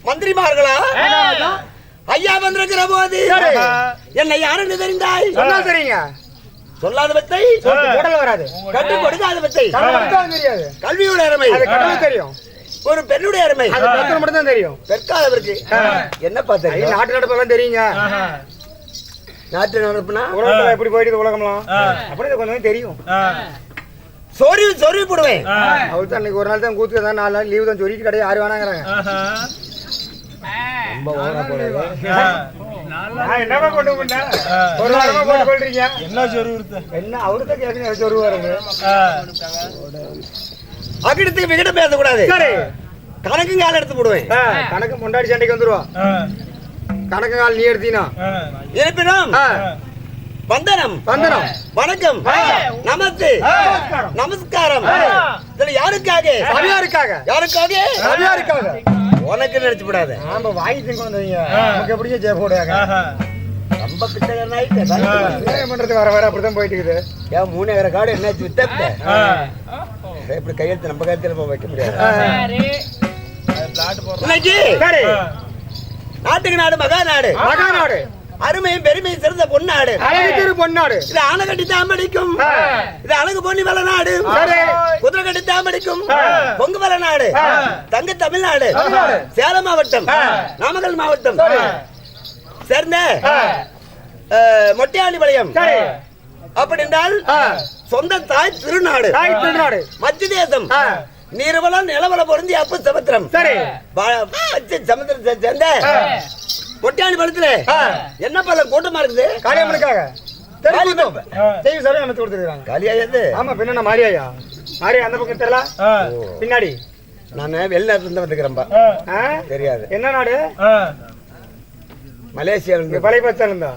மந்திரிமார்களா? ஐயா வந்திருக்கிற போது என்னை யாருன்னு தெரிந்தாய்? தெரியுங்க. சொல்லாத பத்தை உடல் வராது, கட்டு கொடுக்காத பத்தை தெரியாது. கல்வியோட அருமை தெரியும். ஒரு பெண்ணுடைய அருமை மட்டும் தான் தெரியும். பெற்காதவருக்கு என்ன பார்த்தா நாட்டு நடப்பெல்லாம் தெரியுங்க. நாட்டு நடப்புனா உலகத்துல எப்படி போயிட்டு உலகம்லாம் அப்படி கொஞ்சம் தெரியும். சொருவி போடுவேன். அவரு தான் இன்னைக்கு ஒரு நாள் தான் கூத்து தான், 4 நாள் லீவு தான், சொரிக்கு கிடையாது, யாரு வேணாங்கிறாங்க. ரொம்ப ஓவரா போடுறது. என்னமா கொண்டு போட்டேன் ஒரு வாரமா போட்டு கொள்றீங்க. என்ன சொருவுறது? என்ன அவருதான் கேட்க சொருவு வருது. அகிடத்துக்கு விகிடம் பேசக்கூடாது. கணக்கு கால் எடுத்து போடுவேன். கணக்கு முன்னாடி சண்டைக்கு வந்துருவான். கணக்கு கால் நீ எடுத்தீனா இருப்பினும் வந்தனம் வந்தனம் வணக்கம் நமஸ்தே நமஸ்காரம் யாருக்காக? சபையாருக்காக. யாருக்காக? சபையாருக்காக. உனக்கு நினைச்சு விடாத. ஆமா வாங்கி திங்க வந்தீங்க. நமக்கு எப்படியே ஜெய போடுவாங்க. ரொம்ப பிச்சைக்காரனாயிட்டு பண்றது வர வர அப்படிதான் போயிட்டு இருக்குது. ஏன் 3 ஏக்கர் காடு என்னாச்சு வித்த இப்படி கையெழுத்து நம்ம கையெழுத்துல வைக்க முடியாது. நாட்டுக்கு நாடு மகாநாடு. மகாநாடு அருமையும் பெருமையும் சிறந்த பொன்னாடு. அழகு பொன்னாடு. இது ஆனை கட்டி தாமடிக்கும். இது அழகு பொன்னி வள நாடு. குதிரை கட்டி தாமடிக்கும் பொங்கு வள நாடு. தங்க தமிழ்நாடு. சேலம் மாவட்டம், நாமக்கல் மாவட்டம் சேர்ந்த மொட்டையாண்டிபாளையம். அப்படி என்றால் சொந்த தாய் திருநாடு. மத்திய தேசம் நீர்வளம் நிலவள பொருந்தி அப்பு சமுத்திரம். சமுத்திரத்தை சேர்ந்த மொட்டையாண்டிபாளையத்துல என்ன பல கூட்டமா இருக்குது. காளியம்மனுக்காக அமைச்சு கொடுத்துருக்காங்க. காளியாயது? ஆமா, பின்ன மாரியாயா? மாரியா அந்த பக்கம் தெரியல, பின்னாடி. நான் வெளிநாட்டுல இருந்து வந்துக்கிறேன்பா. தெரியாது. என்ன நாடு? மலேசியா. பழைய பச்சா இருந்தா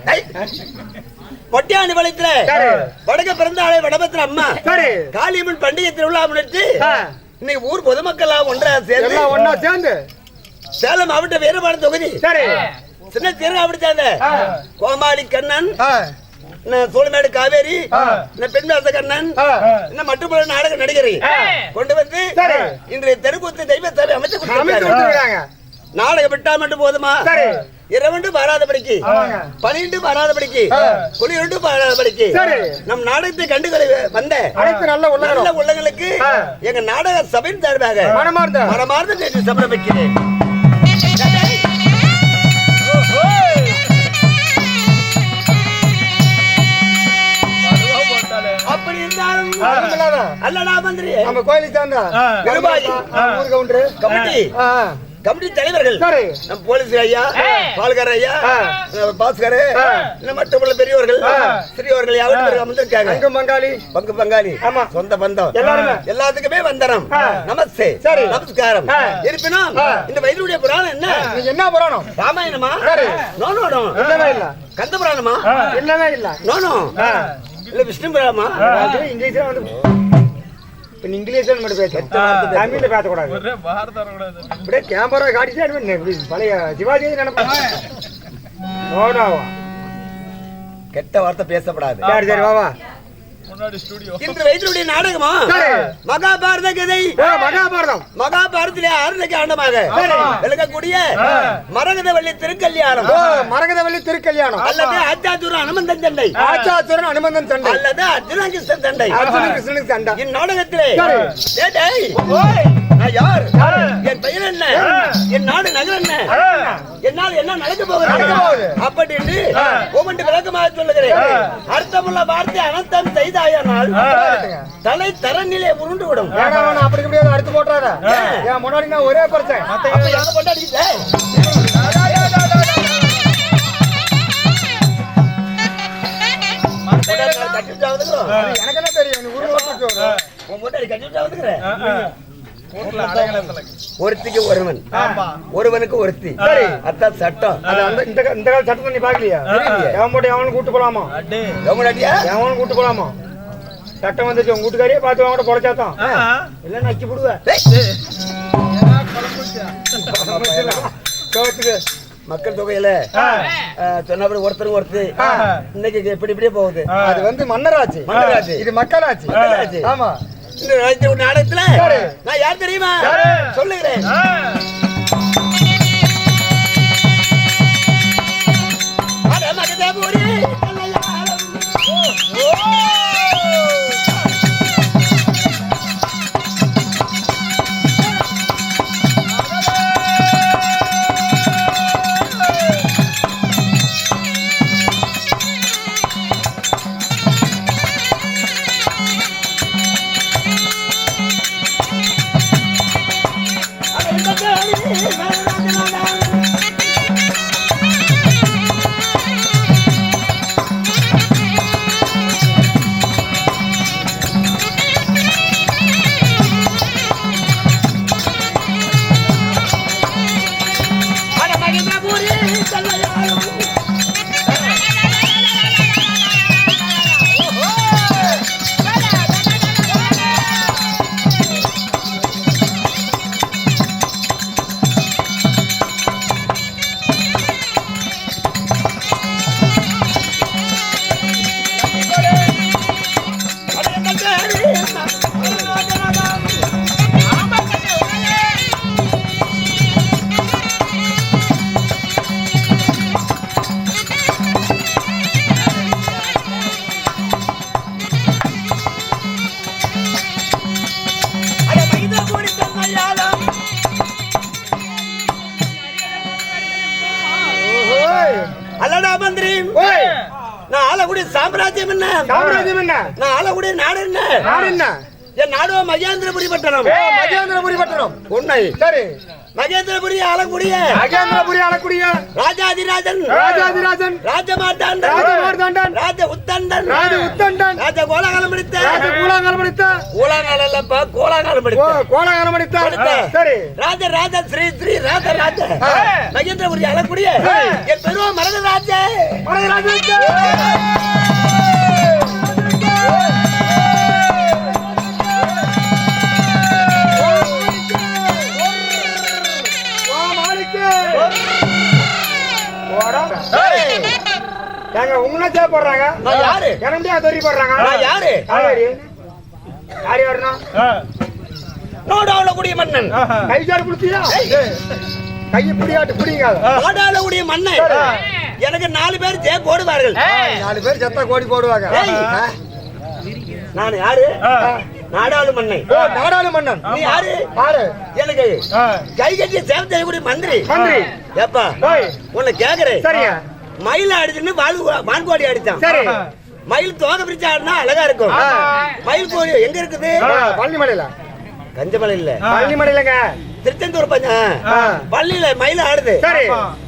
மொட்டையாண்டிபாளையத்துல வடக்க பிறந்த ஆளை வடபத்திர அம்மா காளியம்மன் பண்டிகை திருவிழா முன்னிட்டு இன்னைக்கு ஊர் பொதுமக்கள் ஒன்றா சேர்ந்து சேலம் மாவட்ட வீரபாளையம் தொகுதி சின்ன தேர்வு அப்படி சேர்ந்த கோமாளி கண்ணன், சோழமேடு காவேரி, பெண்வாச கண்ணன், மட்டும் நாடக நடிகரை கொண்டு வந்து இன்றைய தெருக்கூத்து தெய்வ சபை அமைச்சு கொடுத்திருக்காங்க. நாடகம் விட்டா மட்டும் போதுமா? 2 பாராதபடிக்கு, 12 பாராதபடிக்கு, 12 பாராதபடிக்கு நம் நாடகத்தை கண்டுகளை வந்த நல்ல உள்ளங்களுக்கு எங்க நாடக சபையின் சார்பாக மனமார்ந்த நன்றி சமர்ப்பிக்கிறேன். அப்படி இருந்தாலும் அல்லடா மந்திரி நம்ம கோயிலுக்கு சார்ந்தா ஊர் கவுண்டர் கமிட்டி தலைவர்கள், நம் போலீஸ் ஐயா, பால்கார ஐயா, பாஸ்கர், மற்ற பெரியவர்கள் சிறியவர்கள் வந்திருக்காங்க. பங்கு பங்காளி, சொந்த பந்தம் எல்லாத்துக்குமே வந்தனம், நமஸ்தே, நமஸ்காரம். இருப்பினும் இந்த வயதுடைய புராணம் என்ன புராணம்? ராமாயணமா? நோனோடம் இல்லவே இல்ல. கந்த புராணமா? இல்லவே இல்ல. நோனோ இல்ல. விஷ்ணு புராணமா? இங்கிலீஷ்ல வந்து இங்கிலீஷ்ல மட்டும் பேச, தமிழ்ல பேசக்கூடாது. அப்படியே கேமரா காட்டிட்டு பழைய சிவாஜி நினைப்பேன். கெட்ட வார்த்தை பேசப்படாது. சரி சரி வா. இன்று வயதுடைய நாடகமா மகாபாரத கதை. மகாபாரதத்திலே ஆறுதலுக்கு ஆண்டமாக விளக்கக்கூடிய மரகதவள்ளி திருக்கல்யாணம். மரகதவள்ளி திருக்கல்யாணம் அல்லது ஆச்சாத்துரன் அனுமந்தன் சண்டை. அனுமந்தன் சண்டை அல்லது அர்ஜுனன் கிருஷ்ணன் சண்டை. கிருஷ்ணன் சண்டை. இந்நாடகத்திலே யார், என் பெயர் என்ன, என் நாடு நகர் என்ன, என்னால் என்ன நடக்க போகிறது அப்படி என்று ஒவ்வொன்று விளக்கமாக சொல்லுகிறேன். அர்த்தமுள்ள வார்த்தை அனர்த்தம் செய்தாயானால் தலை தரநிலை உருண்டு விடும். அப்படி முடியாது, அடுத்து போட்டாத. முன்னாடி ஒரே பிரச்சனை கொண்டாடி எனக்கு என்ன தெரியும். ஒருத்திக்கு ஒருவன், ஒருவனுக்கு ஒருத்தி, அதான் சட்டம். இந்த கால சட்டத்தை நீ பாக்கலையா? அவனுக்கு கூட்டு போலாமா? அவனுக்கு கூட்டு போலாமா? சட்டம் வந்துச்சு. உங்க வீட்டுக்காரியே பார்த்து வாங்க பொழைச்சாத்தான் இல்ல நச்சு போடுவேன். மக்கள் தொகையில சொன்னபடி ஒருத்தருக்கு ஒருத்தர் இன்னைக்கு இப்படி இப்படியே போகுது. அது வந்து மன்னராட்சி, இது மக்களாட்சி. ஆமா. இந்த நாடகத்துல நான் யார் தெரியுமா சொல்லுகிறேன். அல்லடா மந்திரி நான் ஆளக்கூடிய சாம்ராஜ்யம் என்ன நான் ஆளக்கூடிய நாடு என்ன என் நாடோ மகேந்திரபுரி பட்டணம் உன்னை சரி மகேந்திரபுரி ஆளக்கூடிய ராஜாதிராஜன் ராஜமார்த்தாண்டன் ராஜ உத்தண்டன் ராஜ கோலாகாலம் படித்த கோலாகாலம் படித்த சரி ராஜ ஸ்ரீ ராஜ மகேந்திரபுரி ஆளக்கூடிய என் பெருவ மரகராஜ உங்களாச்சே போடுறாங்க யாரு எனக்கு தெரிய போடுறாங்க யாரு யாரு யாருன்னா நோடாளக்கூடிய மன்னன் கைச்சாடு குடுத்தியா கையை புடியாட்டு புடிங்க நோடாளக்கூடிய மன்னன் எனக்கு 4 பேர் ஜெய போடுவார்கள் 4 பேர் செத்தா கோடி போடுவாங்க நான் யாரு நாடாளு மன்னன் நீ யாரு எனக்கு கை கட்டி சேவை செய்யக்கூடிய மந்திரி ஏப்பா உன்னை கேக்குறேன் சரியா மயில அடிச்சுன்னு வான்கோடி அடிச்சான் மயில் தோகை பிரிச்சு ஆடினா அழகா இருக்கும் மயில் கோடி எங்க இருக்குது பழனிமலையில கஞ்சமலை இல்ல பழனிமலையிலங்க திருச்செந்தூர் பள்ளியில மயில ஆடுது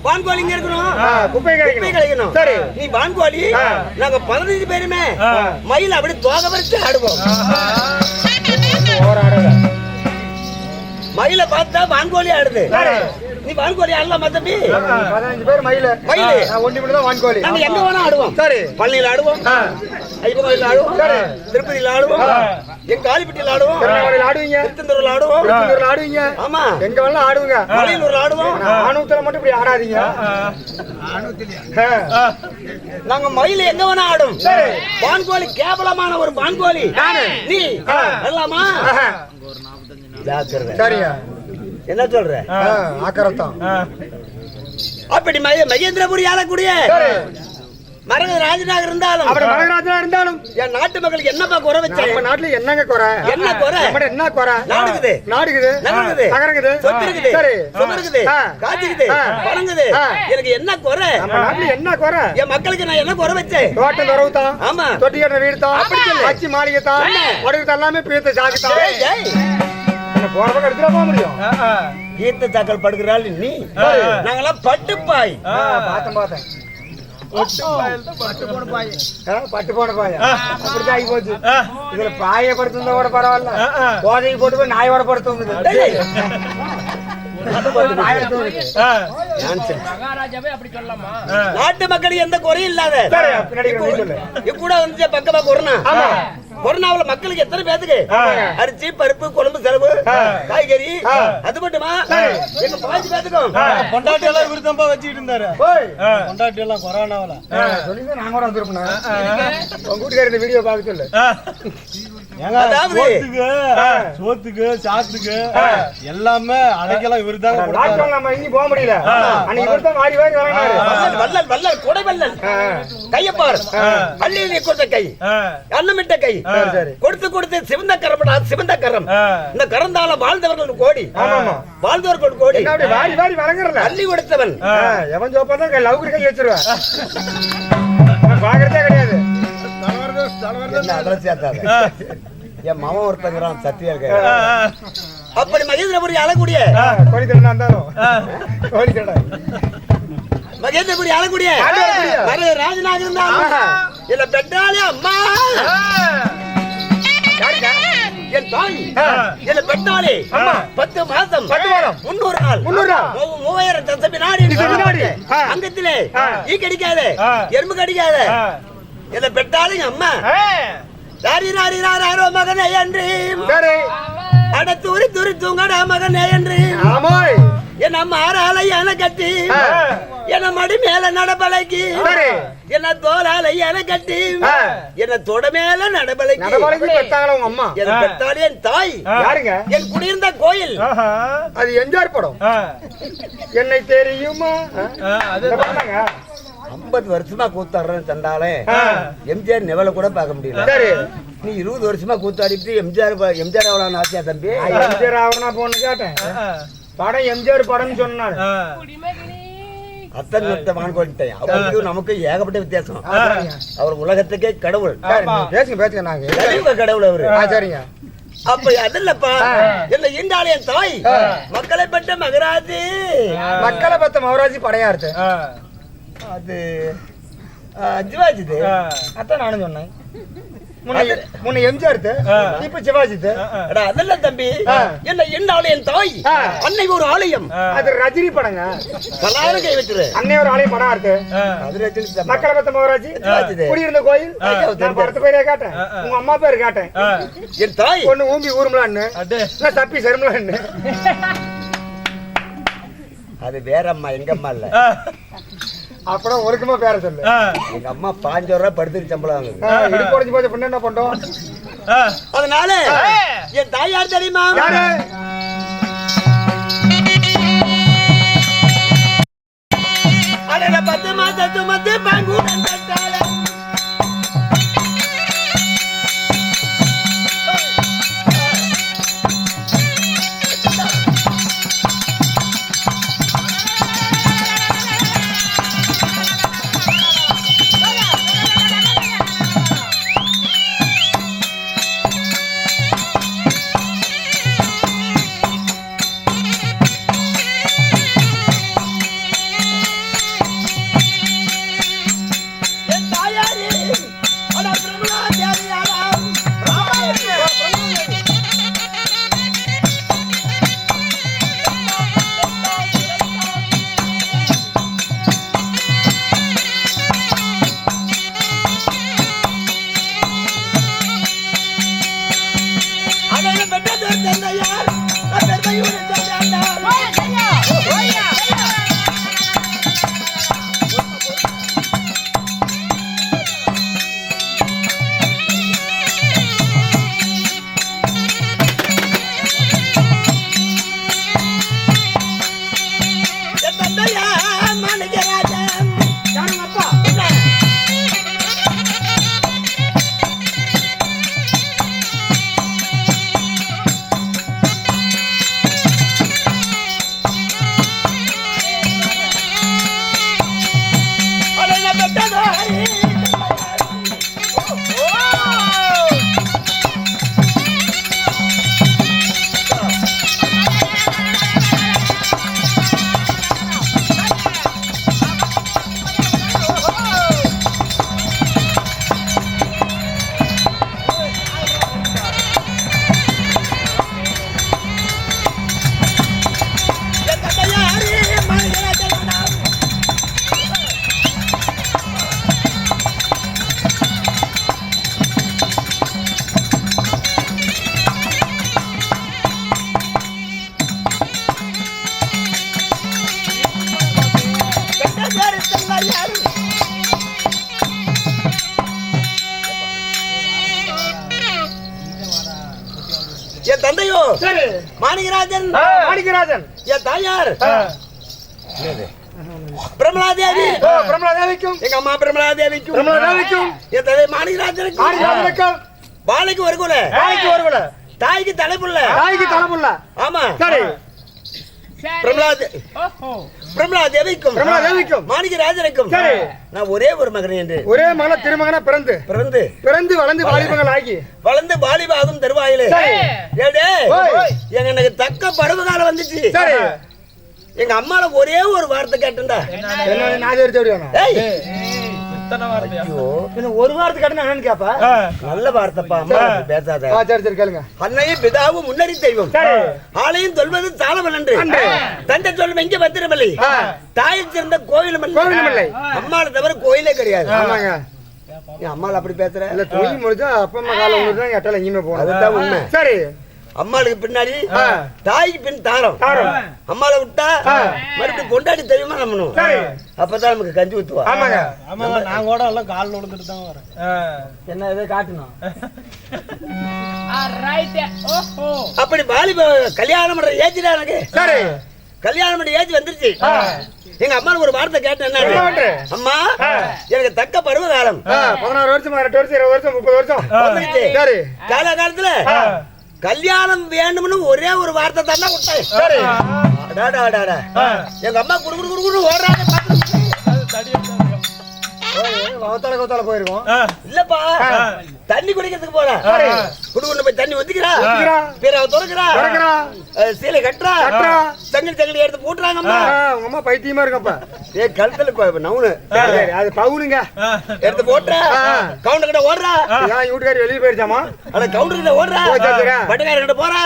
வான்கோழி இங்க இருக்கணும் குப்பை கழிக்கணும் நீ வான்கோழி நாங்க 15 பேருமே மயில் அப்படி தோகை பிரிச்சு ஆடுவோம் மயில பார்த்தா வான்கோழி ஆடுது நீ வான்கோழி ஆடலாம் தம்பி 15 பேர் மயில ஒண்டி மட்டும் தான் வான்கோழி நாங்க எங்க வேணா ஆடுவோம் சரி பள்ளியில ஆடுவோம் ஐயப்பன் கோயில்ல ஆடுவோம் திருப்பதியில ஆடுவோம் எங்க காளிப்பட்டியில ஆடுவோம் ஆடுவீங்க திருத்தந்தூர்ல ஆடுவீங்க ஆமா எங்க வேணா ஆடுவீங்க மலையூர்ல ஆடுவோம் ஆணூத்துல மட்டும் இப்படி ஆடாதீங்க நாங்க மயில எங்க வேணா ஆடும் வான்கோழி கேவலமான ஒரு வான்கோழி நீ வரலாமா சரியா என்ன சொல்ற ஆக்கறதான் அப்படி மகேந்திரபுரி ஆளக்கூடிய மரகராஜனாக இருந்தாலும் என் நாட்டு மக்களுக்கு என்னப்பா குறை வச்சா நம்ம நாட்டுல என்னங்க குறை என்ன குறை என்ன குறை நாடுகுது நகருகுது சொத்து இருக்குது சொத்து இருக்குது காத்துக்குது பழங்குது எனக்கு என்ன குறை நம்ம நாட்டுல என்ன குறை என் மக்களுக்கு நான் என்ன குறை வச்சேன் தோட்டம் துறவுதான் ஆமா தொட்டி கட்ட வீடு தான் அச்சி மாளிகை தான் உடலுக்கு எல்லாமே பீத்த சாக்கு தான் போறப்ப எடுத்துட போக முடியும் கீர்த்த சாக்கல் படுக்கிறாள் நீ நாங்கெல்லாம் பட்டுப்பாய் பார்த்தேன் பட்டு போன பாய அப்படிதான் ஆகி போச்சு இதுல பாய படுத்திருந்தா கூட பரவாயில்ல போதைக்கு போட்டு போய் நாயோட படுத்து நாட்டு மக்களுக்கு எந்த குறையும் இல்லாத கூட வந்து பக்கமா கொரோனாவுல மக்களுக்கு எத்தனை பேத்துக்கு அரிசி பருப்பு குழம்பு செலவு காய்கறி அது மட்டுமா எங்க பாதி பேத்துக்கும் பொண்டாட்டி எல்லாம் இவரு தான் வச்சுட்டு இருந்தாரு பொண்டாட்டி எல்லாம் கொரோனாவில சொல்லி நாங்க கூட வந்துருப்போம் உங்க வீட்டுக்கார இந்த வீடியோ பார்க்க சொல்லு சோத்துக்கு சாத்துக்கு எல்லாமே அடைக்கெல்லாம் இவரு தான் நம்ம இங்க போக முடியல அன்னைக்கு இவரு தான் மாறி வாரி வள்ளல் வள்ளல் கொடை வள்ளல் கையப்பார் அள்ளி கொடுத்த கை அன்னமிட்ட கை கொடுத்து கொடுத்து சிவந்த கரம்டா சிவந்த கரம் இந்த கரந்தால வாழ்ந்தவர்கள் கோடி வாழ்ந்தவர்கள் கோடி வாரி வாரி வழங்குறல அள்ளி கொடுத்தவன் எவன் ஜோப்பா லவுக்கு கை வச்சிருவேன் பாக்குறதே கிடையாது என் மாமா ஒருத்தங்கிறான் சத்தியா இருக்க அப்படி மகேந்திரபுரி ஆளக்கூடிய மகேந்திரபுரி ஆளக்கூடிய ராஜனாக இருந்தாலும் இல்ல பெற்றாலே அம்மா என் தாய் என்ன பெற்றாலே 10 மாதம் 300 நாள் 3000 தசமி நாடி அங்கத்திலே ஈ கடிக்காத எறும்பு கடிக்காத என்ன பெற்றாலும் அம்மா மகனே என்று அட துரி துரி தூங்கடா மகனே என்று என் மாறாலை என கட்டி என்ன மடி மேல நடபலைக்கு என்ன தோலாலை என கட்டி என்ன தொட மேல நடபலைக்கு பெற்றாலே என் தாய் என் குடியிருந்த கோயில் அது எம்ஜிஆர் படம் என்னை தெரியுமா 50 வருஷமா கூத்தாடுறேன் தண்டாலே எம்ஜிஆர் நெவல கூட பார்க்க முடியல நீ 20 வருஷமா கூத்தாடிட்டு எம்ஜிஆர் அவ்வளவு ஆசையா தம்பி எம்ஜிஆர் ஆவணா போன்னு கேட்டேன் படம் எம்ஜிஆர் படம் சொன்னாரு அத்தன் மான்கோட்டை அவருக்கு நமக்கு ஏகப்பட்ட வித்தியாசம். அவர் உலகத்துக்கே கடவுள். பேசுங்க நாங்க கடவுள் அவரு. சரிங்க. அப்ப அதுல்லப்பா என்ன ஈண்டாலே என் தாய் மக்களை பெற்ற மகராஜி. மக்களை பெற்ற மகராஜி படையாருது அது சிவாஜி. அதான் நானும் சொன்னேன். முன்ன எம்ஜிஆர் இப்ப சிவாஜி. அதல்ல தம்பி என்ன ஈண்டாலே என் தாய் அன்னை ஒரு ஆலயம். அது ரஜினி படங்க. கலார கை வச்சிரு அன்னை ஒரு ஆலயம் படம் இருக்கு. அது ரஜினி. மக்களை பெற்ற மகராஜி குடியிருந்த கோயில். நான் படத்து பேரே காட்டேன். உங்க அம்மா பேர் காட்டேன். என் தாய் ஒண்ணு ஊம்பி ஊருமலான்னு தப்பி செருமலான்னு. அது வேற அம்மா, எங்க அம்மா இல்ல. அப்புறம் ஒருக்குமா பேர சொல்லு. எங்க அம்மா 5 ரூபாய் படுத்துட்டு சம்பளம் இடுப்பு உடைஞ்சு போச்சு. பின்ன என்ன பண்றோம்? அதனால என் தாய் யார் தெரியுமா? அடல 10 மாசத்து மத்து பாங்கூடன் கட்டால என் தந்தையோ மாணிகராஜன். மாணிகராஜன். என் தாயார் பிரமலாதேவி. பிரமலாதேவிக்கும் எங்க அம்மா பிரமலாதேவிக்கும் என் தந்தை மாணிகராஜனுக்கும் பாலைக்கு ஒரு குல. தாய்க்கு தலைப்புள்ள. ஆமா. சரி. பிரமலாதேவிக்கும் மாணிகராஜனுக்கும் நான் ஒரே ஒரு மகன் என்று ஒரே மகன திருமகனா பிறந்து வளர்ந்து வாலிபங்கள் ஆகி வளர்ந்து வாலிபாகும் தருவாயிலே எனக்கு தக்க பருவ காலம் வந்துச்சு. எங்க அம்மால ஒரே ஒரு வார்த்தை கேட்டா ஒரு வார்த்தை கேட்டா என்னன்னு கேப்பா? நல்ல வார்த்தைப்பா, அம்மா பேசாத. சரி கேளுங்க. அன்னையும் பிதாவும் முன்னறி தெய்வம், ஆலயம் சொல்வது சாலவன் என்று தந்தை சொல்லும் எங்க பத்திரமில்லை, தாயில் சிறந்த கோயிலும் இல்லை. அம்மாவை தவிர கோயிலே கிடையாது. ஆமாங்க. அம்மாள் அப்படி பேசுற இல்ல, தொழில் முடிஞ்சா அப்பா அம்மா கால உங்களுக்கு எட்டால எங்கேயுமே போகணும். அதுதான் உண்மை. சரி. அம்மாளுக்கு பின்னாடி தாய்க்கு பின் தாரம். அம்மாவை விட்டா மறுபடியும் கொண்டாடி தெரியுமா நம்மணும், அப்பதான் நமக்கு கஞ்சி ஊத்துவா. ஆமாங்க. நான் கூட எல்லாம் காலில் விழுந்துட்டு தான் வரேன். என்ன இதை காட்டணும். அப்படி வாலிப கல்யாணம் பண்ற ஏஜ் தான் எனக்கு. சரி. கல்யாணம் பண்ண ஏஜ் வந்துருச்சு. எங்க அம்மா ஒரு வார்த்தை கேட்டேன், என்ன அம்மா எனக்கு தக்க பருவ காலம் 16 வருஷம் 18 வருஷம் 20 வருஷம் 30 வருஷம் வந்துருச்சு. சரி. காலகாலத்துல கல்யாணம் வேண்டும்னு ஒரே ஒரு வார்த்தை தானே விட்டேன். எங்க அம்மா குடு குடு குடு ஓடுறாங்க. வவத்தால கோத்தால போயிருக்கோம். இல்லப்பா தண்ணி குடிக்கிறதுக்கு போற குடுக்குள்ள போய் தண்ணி ஒத்திக்கிறா பேர துறக்கிறா சீலை கட்டுறா சங்கடி எடுத்து போட்டுறாங்க உங்க அம்மா பைத்தியமா இருக்கப்ப. ஏ கழுத்துல நவுனு அது பவுனுங்க எடுத்து போட்டுறா கவுண்டர் கிட்ட ஓடுறா. வீட்டுக்காரி வெளியே போயிருச்சாமா? ஆனா கவுண்டர் கிட்ட ஓடுறா பட்டக்கார கிட்ட போறா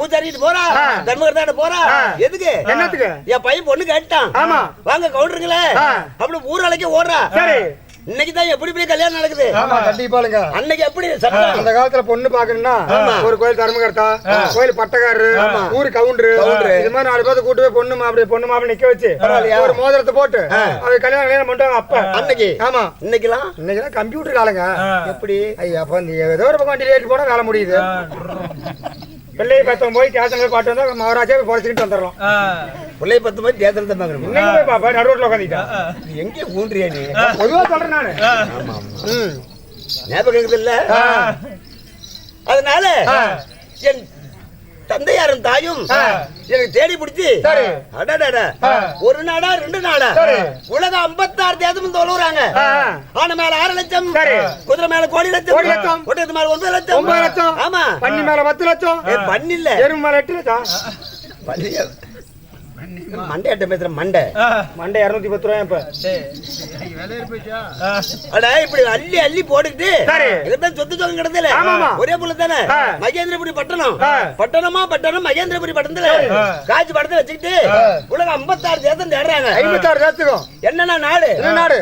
பூச்சாரி கிட்ட போறா தர்மகர்த்தா போறா. எதுக்கு என்னத்துக்கு? என் பையன் பொண்ணு கேட்டான் வாங்க கவுண்டருங்களே அப்படி ஊராளைக்கு ஓடுறா. இன்னைக்கு தான் எப்படி இப்படி கல்யாணம் நடக்குது. கண்டிப்பாங்க. அன்னைக்கு எப்படி அந்த காலத்துல பொண்ணு பாக்கணும்னா ஒரு கோயில் தர்மகர்த்தா கோயில் பட்டக்காரரு ஊரு கவுண்டரு இது மாதிரி 4 பேர்த்த கூட்டு போய் பொண்ணு மாப்பிள்ளை நிக்க வச்சு ஒரு மோதிரத்தை போட்டு அது கல்யாணம் பண்ணிட்டாங்க அப்ப அன்னைக்கு. ஆமா இன்னைக்கெல்லாம் கம்ப்யூட்டர் காலங்க. எப்படி ஐயா அப்ப ஏதோ ஒரு பக்கம் வண்டி போனா வேலை முடியுது. பிள்ளையை பத்தம் போய் ஸ்டேஷன்ல பாட்டு வந்தா மகாராஜா போய் பொழைச்சிக்கிட்டு வந்துடலாம். பிள்ளையை பத்து போய் தேர்தல் தான் பாக்குறேன். இன்னைக்கு போய் பாப்பா நடுரோட்ல உட்காந்துட்டா எங்கே ஊன்றியா நீ? பொதுவா சொல்றேன் நானு. ஞாபகம் இல்ல. அதனால என் தந்தையாரும் தாயும் எனக்கு தேடி பிடிச்சி ஒரு நாடா 2 நாடா உலகம் 56 தேசம் தொழுறாங்க. ஆன மேல 6 லட்சம் குதிரை மேல கோடி லட்சம் ஒட்டத்து மேல 9 லட்சம். ஆமா பன்னி மேல 10 லட்சம். பண்ணி இல்ல எருமை மேல 8 லட்சம். மண்டையாட்ட பேசுற மண்டை 210 ரூபாய். இப்ப அட இப்படி அள்ளி அள்ளி போட்டுக்கிட்டு இதுதான் சொத்து சொகம் கிடந்தல ஒரே புள்ள தானே மகேந்திரபுரி பட்டணம் மகேந்திரபுரி பட்டணத்துல காட்சி படத்தை வச்சுக்கிட்டு உலகம் 56 தேசம் தேடுறாங்க. 56 தேசத்துக்கும் என்னன்னா நாடு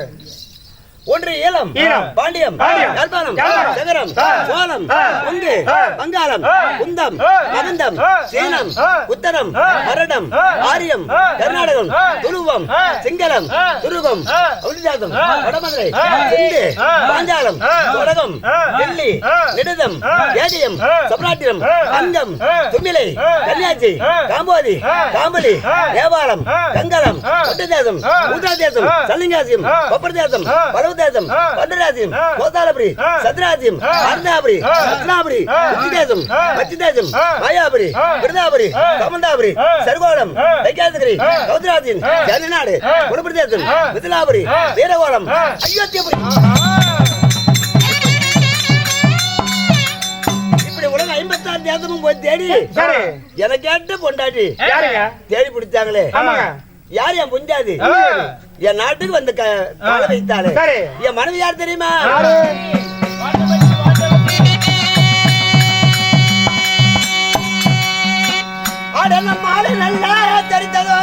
ஒன்று ஈழம் பாண்டியம் யாழ்ப்பாணம் நகரம் சோழம் கொங்கு வங்காளம் குந்தம் மகந்தம் சீனம் உத்தரம் மரடம் ஆரியம் கர்நாடகம் துருவம் சிங்களம் துருவம் ஒளிஜாதம் வடமதுரை சிந்து பாஞ்சாலம் தொடகம் டெல்லி நெடுதம் ஏதியம் சப்ராட்டிரம் அங்கம் தும்மிலை கன்னியாச்சி காம்போதி காம்பலி தேவாரம் கங்கலம் ஒட்டதேசம் ஊட்டாதேசம் சல்லிங்காசியம் கொப்பரதேசம் தேசம் பண்டராஜ்யம் கோதாலபுரி சத்ராஜ்யம் அர்ணாபுரி ரத்னாபுரி உத்திதேசம் மச்சிதேசம் மாயாபுரி விருதாபுரி கமண்டாபுரி சர்கோணம் தைக்காதகிரி கௌதராஜ்யம் ஜனநாடு குணபிரதேசம் மிதிலாபுரி வீரகோணம் அயோத்தியபுரி. இப்படி உலகம் 56 தேசமும் போய் தேடி எனக்கு கேட்டு பொண்டாட்டி தேடி பிடிச்சாங்களே. யார் என் புஞ்சாது என் நாட்டுக்கு வந்து கால வைத்தாளே என் மனைவி யார் தெரியுமா? ஆடல மாலை நல்லா தெரிந்ததோ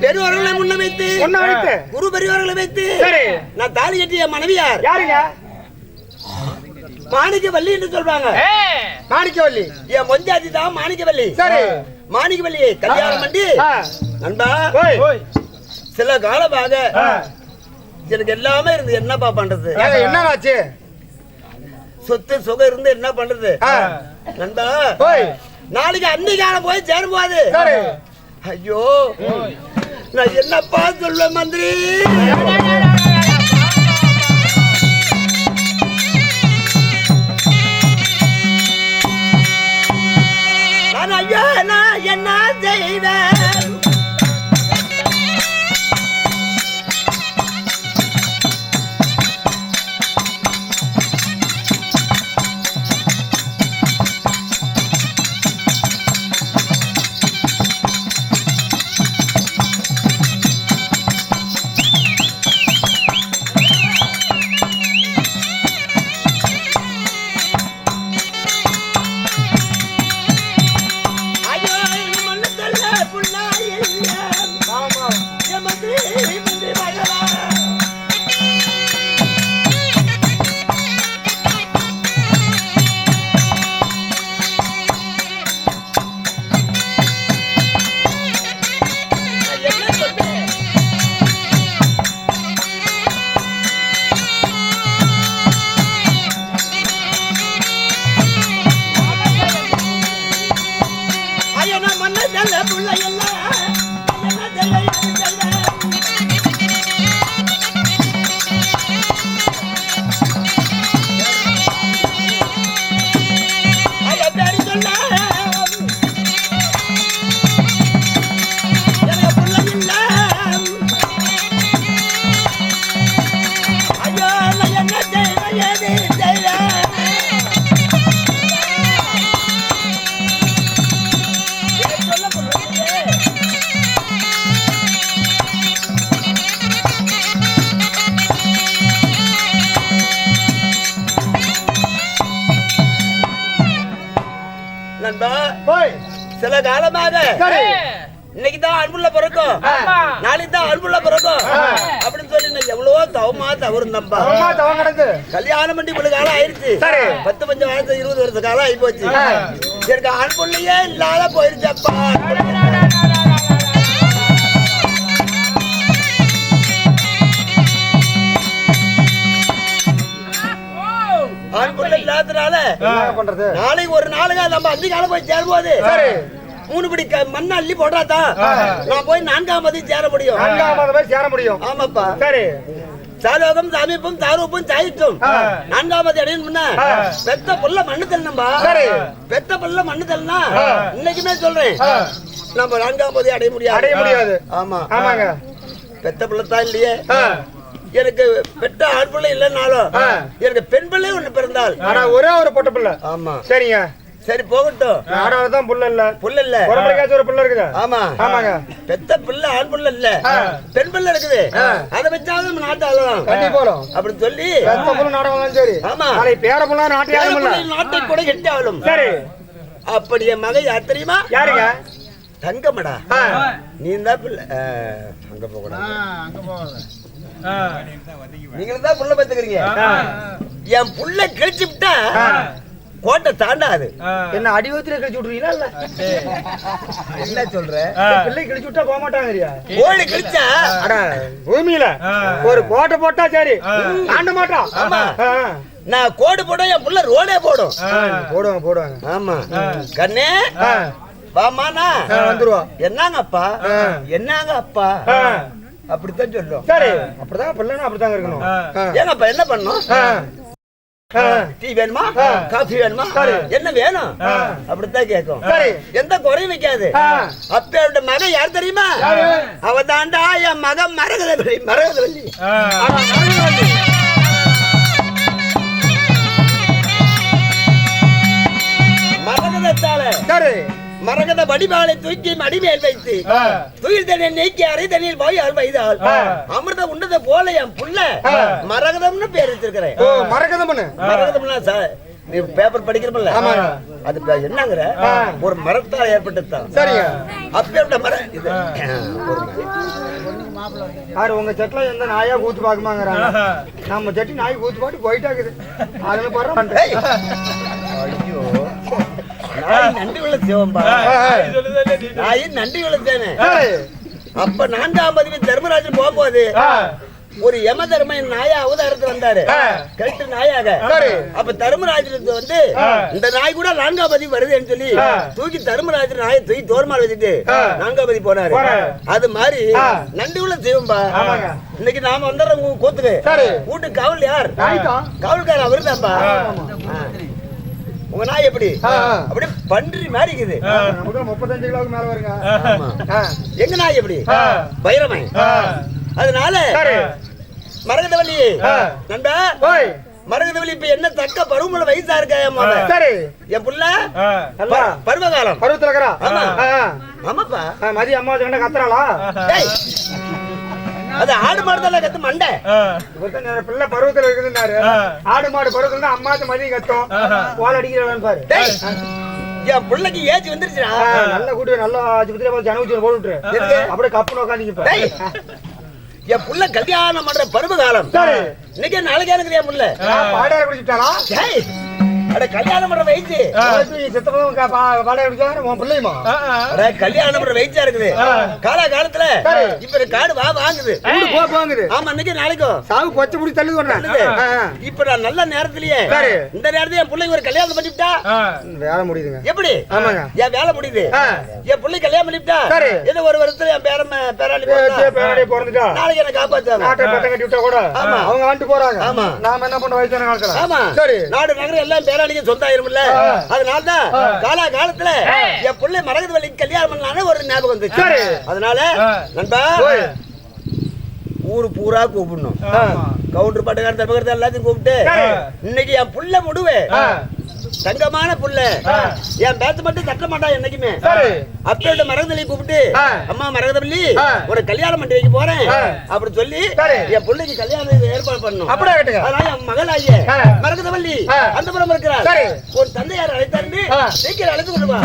பெரியவர்களை முன்ன வைத்து குரு பெரியவர்களை வைத்து நான் தாலி கட்டிய மனைவியார் யாருங்க? மாணிக்கவல்லி என்று சொல்றாங்க. மாணிக்கவல்லி என் மொஞ்சாதி தான் மாணிக்கவல்லி. சரி மாணிக்கவல்லியை கல்யாணம் பண்ணி நண்பா சில காலமாக எனக்கு எல்லாமே இருந்து என்னப்பா பண்றது? என்ன ஆச்சு? சொத்து சுகம் இருந்து என்ன பண்றது நண்பா? நாளைக்கு அன்னைக்கான போய் சேரும்போது ஐயோ நான் என்னப்பா சொல்லுவேன் மந்திரி? என்ன செய்வேன் சில காலமாக இன்னைக்குதான் அன்புள்ள பிறக்கும் நாளைக்கு தான் அன்புள்ள பிறக்கும் அப்படின்னு சொல்லி எவ்வளவோ தவமா தவறுந்தம்பா கல்யாணம் பண்ணி இவ்வளவு காலம் ஆயிடுச்சு 10 15 வருஷம் 20 வருஷ காலம் ஆகி போச்சு எனக்கு அன்புள்ளையே இல்லாத போயிருச்சப்பா அன்புள்ள இல்லாதனால நாளைக்கு ஒரு நாளுங்க நம்ம 5 காலம் போய் சேரும்போது 3 படி மண்ணை அள்ளி போடுறாதான் நான் போய் 4ஆம் பதி சேர முடியும் 4ஆம் பதி சேர முடியும் ஆமாப்பா சரி சாலோகம் சாமிப்பும் தாரூப்பும் சாயிட்டும் 4ஆம் பதி அடையணும் முன்ன பெத்த புள்ள மண்ணு தள்ளணும்பா பெத்த புள்ள மண்ணு தள்ளனா இன்னைக்குமே சொல்றேன் நம்ம 4ஆம் பதி அடைய முடியாது ஆமா ஆமாங்க பெத்த புள்ளத்தான் இல்லையே எனக்கு பெற்ற ஆண் பிள்ளை இல்லைனாலும் எனக்கு பெண் பிள்ளை ஒண்ணு பிறந்தால் ஆனா ஒரே ஒரு பொட்ட பிள்ளை ஆமா சரிங்க சரி போகட்டும் ஆடாதான் புள்ள இல்ல ஒரு புள்ள இருக்குது ஆமா ஆமாங்க பெத்த பிள்ளை ஆண் பிள்ளை இல்ல பெண் பிள்ளை இருக்குது அதை வச்சாலும் நம்ம நாட்டு ஆளலாம் கண்டிப்போம் அப்படின்னு சொல்லி பெத்த புள்ள நாடகம் சரி ஆமா பேர புள்ள நாட்டை கூட கெட்டி ஆளும் சரி அப்படி என் மகை யார் தெரியுமா யாருங்க தங்கமடா நீ தான் பிள்ளை அங்க போகக்கூடாது நீங்களும் தான் புள்ள பெத்துக்கிறீங்க என் புள்ள கிழிச்சு விட்டா கோட்டை தாண்டாது என்ன அடிவத்திலே கிழிச்சு விட்டுறீங்களா இல்ல என்ன சொல்ற பிள்ளை கிழிச்சு விட்டா போக மாட்டாங்க கோழி கிழிச்சா பூமியில ஒரு கோட்டை போட்டா சரி தாண்ட மாட்டான் ஆமா நான் கோடு போட என் புள்ள ரோடே போடும் போடுவாங்க ஆமா கண்ணே வாமானா வந்துருவா என்னங்க அப்பா அப்படித்தான் சொல்லும் சரி அப்படிதான் பிள்ளைனா அப்படிதான் இருக்கணும் ஏங்கப்பா என்ன பண்ணும் டீ வேணுமா காஃபி வேணுமா என்ன வேணும் அப்படித்தான் கேட்கும் எந்த குறையும் வைக்காது அப்ப மகன் யார் தெரியுமா அவ தாண்டா என் மகன் மரகதவல்லி மரகதத்தால மரகத வடிவாளை தூக்கி மடிமேல் வைத்து துயில் தண்ணீர் நீக்கி அரை தண்ணீர் வாயால் வைத்தால் அமிர்தம் உண்டதை போல என் புள்ள மரகதம்னு பேர் வச்சிருக்கிறேன் மரகதம்னா சார் நீ பேப்பர் படிக்கிறப்பல அது என்னங்கிற ஒரு மரத்தால் ஏற்பட்டதுதான் சரிங்க அப்பேற்பட்ட மரம் இது உங்க செட்ல எந்த நாயா கூத்து பாக்குமாங்கிறாங்க நம்ம செட்டி நாய் கூத்து பாட்டு போயிட்டாக்குது அதுல போடுறோம் ஐயோ நாய் நன்றி உள்ள சிவம்பா நாய் நன்றி உள்ள தேனே அப்ப 4ஆம் பதிவு தர்மராஜன் போகும்போது ஒரு யம தர்மன் நாயா அவதாரத்து வந்தாரு கரெக்ட் நாயாக அப்ப தர்மராஜனுக்கு வந்து இந்த நாய் கூட 4ஆம் பதிவு வருதுன்னு சொல்லி தூக்கி தர்மராஜன் நாயை தூக்கி தோர்மால் வச்சுட்டு 4ஆம் பதிவு போனாரு அது மாதிரி நன்றி உள்ள சிவம்பா இன்னைக்கு நாம வந்துடுறோம் கூத்துக்கு வீட்டு காவல் யார் காவல்கார அவருதான்பா உங்க நாய் எப்படி அப்படியே பன்றி மாதிரி இருக்குது. நமக்கு 35 கிலோவுக்கு மேல வருங்க. எங்க நாய் எப்படி வைரமை. அதனால மரகதவள்ளி நண்பா, மரகதவள்ளி இப்ப என்ன தக்க பருவமுள்ள வயசா இருக்க. சரி, என் புள்ள பருவகாலம் பருவத்துல இருக்கிறா. ஆமாப்பா. மதிய அம்மா சொன்ன கத்துறாளா? அது ஆடு மாடு தான் கத்து மண்டை. பிள்ளை பருவத்துல இருக்குதுன்னாரு. ஆடு மாடு பருவத்துல அம்மாத்து மதியம் கத்தும். கோல் அடிக்கிறான்னு பாரு. என் பிள்ளைக்கு ஏஜ் வந்துருச்சுடா. நல்ல கூட்டு நல்லா ஜனவரி போட்டு அப்படியே கப்பு உட்காந்து. என் புள்ள கல்யாணம் பண்ற பருவ காலம் இன்னைக்கு நாளைக்கு இருக்குது. என் புள்ள பாடையா குடிச்சுட்டாரா? அட கல்யாணம் பண்ற வயசு பிள்ளையுமா கல்யாணம் பண்ற வயசா இருக்குது. கால காலத்துல இப்ப காடு வாங்குது. ஆமா, இன்னைக்கு நாளைக்கும் சாவு கொச்சை முடி தள்ளுது. இப்ப நான் நல்ல நேரத்திலேயே இந்த நேரத்துல என் பிள்ளைக்கு ஒரு கல்யாணம் பண்ணிவிட்டா வேலை முடியுதுங்க. எப்படி? ஆமாங்க, என் வேலை முடியுது. என் பிள்ளை கல்யாணம் பண்ணிவிட்டா ஏதோ ஒரு வருஷத்துல என் பேராளி பிறந்துட்டா நாளைக்கு என்ன காப்பாத்தாங்க. நாட்டை பட்டம் கட்டி விட்டா கூட அவங்க வந்துட்டு போறாங்க. ஆமா, நாம என்ன பண்ண வயசான காலத்துல. ஆமா, சரி, நாடு நகரம் எல்லாம் பேராளிக்கு சொந்தம் ஆயிரும்ல. அதனாலதான் காலா காலத்துல என் பிள்ளை மரகதவள்ளி கல்யாணம் பண்ணலான்னு ஒரு ஞாபகம் வந்துச்சு. அதனால நண்பா ஊரு பூரா கூப்பிடணும். கவுண்டர் பட்டக்கார தர்மகர்த்தா எல்லாத்தையும் கூப்பிட்டு இன்னைக்கு என் புள்ள முடுவே தங்கமான புள்ள என் பேத்து மட்டும் தட்ட மாட்டா என்னைக்குமே. அப்போட மரகதவள்ளி கூப்பிட்டு அம்மா மரகதவள்ளி ஒரு கல்யாணம் பண்ணி வைக்க போறேன் அப்படி சொல்லி என் பிள்ளைக்கு கல்யாணம் ஏற்பாடு பண்ணணும். அதனால என் மகள் ஆகிய மரகதவள்ளி அந்த புறம் இருக்கிறார். ஒரு தந்தையார் அழைத்தாரு, சீக்கிரம் அழைத்து கொண்டு வா.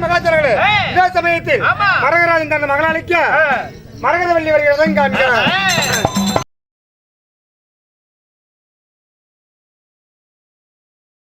மகாச்சாரர்களே, இதே சமயத்தில் மரகராஜன் தன் மகளாளிக்க மரகதவள்ளி வருகிறதை காண்கிறார்.